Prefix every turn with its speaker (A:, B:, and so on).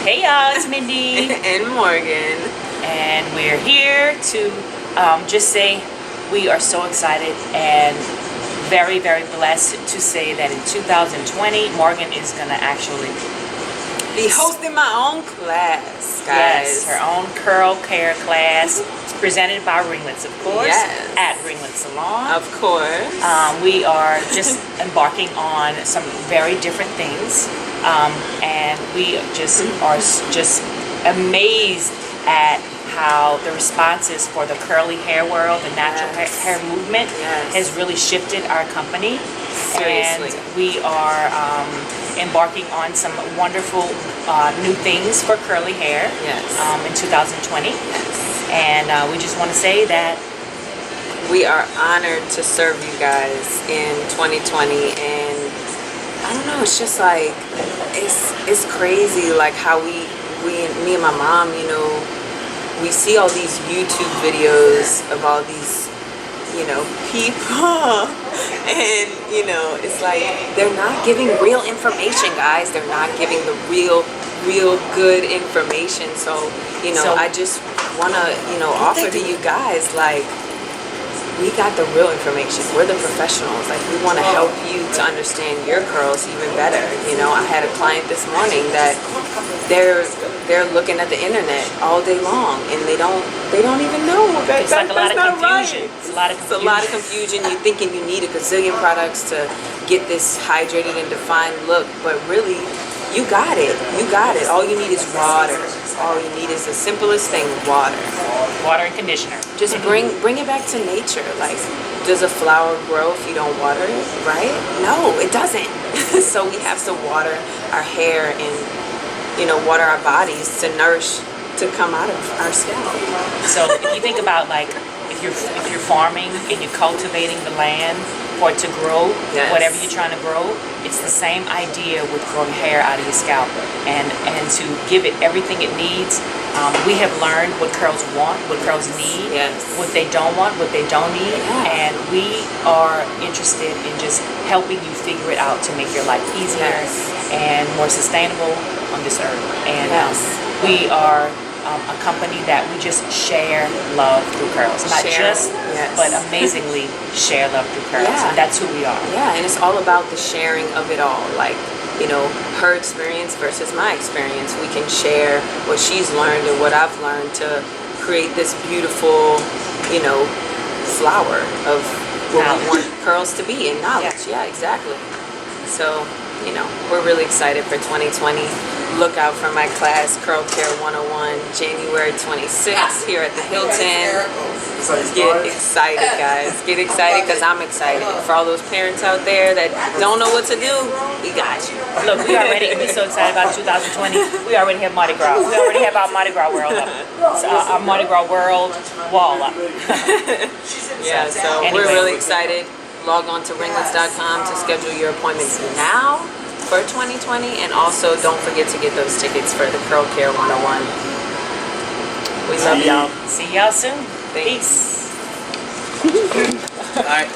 A: Hey y'all, it's Mindy
B: and Morgan,
A: and we're here to just say we are so excited and very, very blessed to say that in 2020 Morgan is gonna actually
B: be hosting my own class,
A: Yes,
B: guys.
A: her own curl care class. It's presented by Ringlets, of course.
B: Yes.
A: At Ringlet Salon.
B: Of course.
A: We are just embarking on some very different things. And we just are just amazed at how the responses for the curly hair world, the natural hair movement has really shifted our company.
B: Seriously.
A: And we are embarking on some wonderful new things for curly hair in 2020. And we just want to say that
B: we are honored to serve you guys in 2020, and I don't know, it's just like it's crazy like how me and my mom, you know, we see all these YouTube videos of all these, you know, people and, you know, it's like they're not giving real information, guys. They're not giving the real good information. So, you know, I just want to, you know, offer to you guys, like, we got the real information. We're the professionals. Like, we want to help you to understand your curls even better. You know, I had a client this morning that they're looking at the internet all day long, and they don't even know that
A: it's like a lot of confusion.
B: Right.
A: It's a lot of confusion.
B: It's a lot of confusion. You're thinking you need a gazillion products to get this hydrated and defined look, but really, you got it. You got it. All you need is water. All you need is the simplest thing, water.
A: Water and conditioner.
B: Just bring it back to nature. Like, does a flower grow if you don't water it, right? No, it doesn't. So we have to water our hair and, you know, water our bodies to nourish, to come out of our scalp.
A: So if you think about, like, if you're farming and you're cultivating the land for it to grow, whatever you're trying to grow, it's the same idea with growing hair out of your scalp, and to give it everything it needs. We have learned what curls want, what curls need, what they don't want, what they don't need, and we are interested in just helping you figure it out to make your life easier and more sustainable on this earth. And we are a company that we just share love through curls. Not but amazingly share love through curls. And that's who we are.
B: Yeah, and it's all about the sharing of it all. Like, you know, her experience versus my experience. We can share what she's learned and what I've learned to create this beautiful, you know, flower of what we want curls to be, and knowledge. Yeah, exactly. So, you know, we're really excited for 2020. Look out for my class, Curl Care 101, January 26th here at the Hilton. Get excited, guys. Get excited, because I'm excited. For all those parents out there that don't know what to do, we got you.
A: Look, we're so excited about 2020. We already have Mardi Gras. We already have our Mardi Gras world up. Our Mardi Gras world wall up.
B: Yeah, so we're really excited. Log on to ringlets.com to schedule your appointments now for 2020, and also don't forget to get those tickets for the Curl Care 101. We love y'all.
A: See y'all soon.
B: Thanks.
A: Peace.
C: All right.